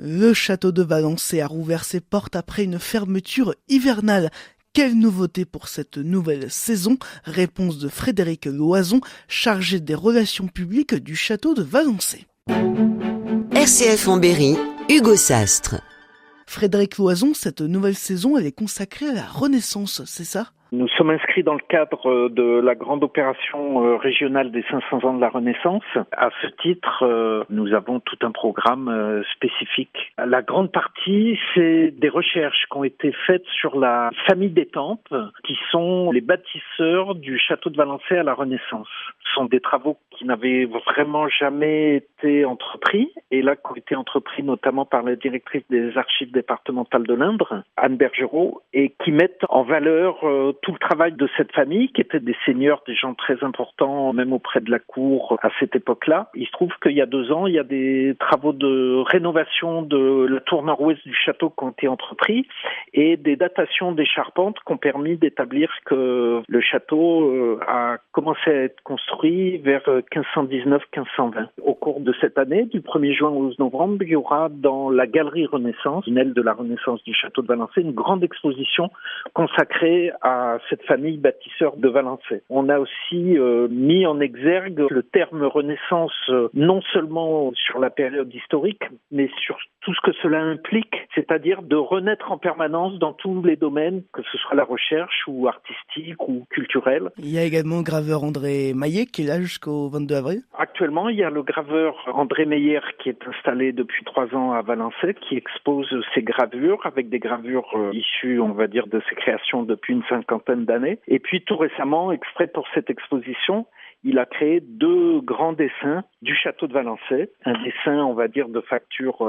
Le château de Valençay a rouvert ses portes après une fermeture hivernale. Quelle nouveauté pour cette nouvelle saison? Réponse de Frédéric Loison, chargé des relations publiques du château de Valençay. RCF en Berry, Hugo Sastre. Frédéric Loison, cette nouvelle saison, elle est consacrée à la Renaissance, c'est ça? Nous sommes inscrits dans le cadre de la grande opération régionale des 500 ans de la Renaissance. À ce titre, nous avons tout un programme spécifique. La grande partie, c'est des recherches qui ont été faites sur la famille d'Étampes, qui sont les bâtisseurs du château de Valençay à la Renaissance. Ce sont des travaux qui n'avaient vraiment jamais été entrepris, et là, qui ont été entrepris notamment par la directrice des archives départementales de l'Indre, Anne Bergerot, et qui mettent en valeur tout le travail de cette famille, qui étaient des seigneurs, des gens très importants, même auprès de la cour à cette époque-là. Il se trouve qu'il y a 2 ans, il y a des travaux de rénovation de la tour nord-ouest du château qui ont été entrepris et des datations des charpentes qui ont permis d'établir que le château a commencé à être construit vers 1519-1520. Au cours de cette année, du 1er juin au 11 novembre, il y aura dans la galerie Renaissance, une aile de la Renaissance du château de Valençay, une grande exposition consacrée à cette famille bâtisseur de Valençay. On a aussi mis en exergue le terme Renaissance non seulement sur la période historique, mais sur tout ce que cela implique, c'est-à-dire de renaître en permanence dans tous les domaines, que ce soit la recherche ou artistique ou culturel. Il y a également le graveur André Maillet qui est là jusqu'au 22 avril. Actuellement, il y a le graveur André Meyer qui est installé depuis 3 ans à Valençay, qui expose ses gravures avec des gravures issues, on va dire, de ses créations depuis une 50aine d'années. Et puis tout récemment, exprès pour cette exposition, il a créé 2 grands dessins du château de Valençay. Un dessin, on va dire, de facture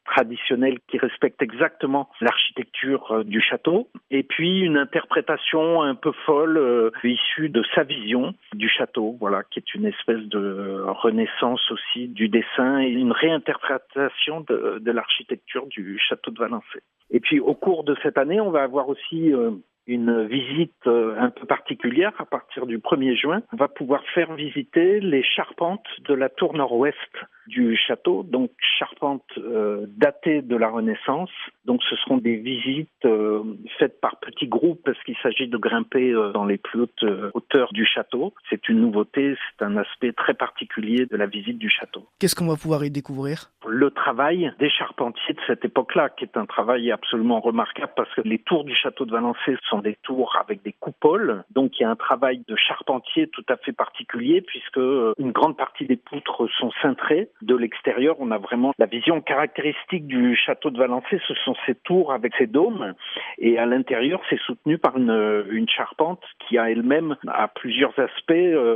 traditionnelle qui respecte exactement l'architecture du château. Et puis une interprétation un peu folle issue de sa vision du château, voilà, qui est une espèce de renaissance aussi du dessin et une réinterprétation de l'architecture du château de Valençay. Et puis au cours de cette année, on va avoir aussi une visite un peu particulière à partir du 1er juin. On va pouvoir faire visiter les charpentes de la tour nord-ouest du château, donc charpentes datées de la Renaissance. Donc ce seront des visites faites par petits groupes parce qu'il s'agit de grimper dans les plus hautes hauteurs du château. C'est une nouveauté, c'est un aspect très particulier de la visite du château. Qu'est-ce qu'on va pouvoir y découvrir? Le travail des charpentiers de cette époque-là, qui est un travail absolument remarquable parce que les tours du château de Valençay sont des tours avec des coupoles. Donc il y a un travail de charpentier tout à fait particulier puisque une grande partie des poutres sont cintrées. De l'extérieur, on a vraiment la vision caractéristique du château de Valençay, ce sont ces tours avec ces dômes. Et à l'intérieur, c'est soutenu par une charpente qui a elle-même à plusieurs aspects.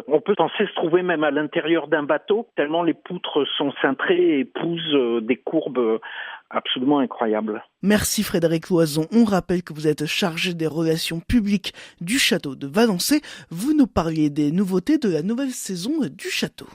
On peut penser se trouver même à l'intérieur d'un bateau, tellement les poutres sont cintrées et épousent des courbes absolument incroyables. Merci Frédéric Loison. On rappelle que vous êtes chargé des relations publiques du château de Valençay. Vous nous parliez des nouveautés de la nouvelle saison du château.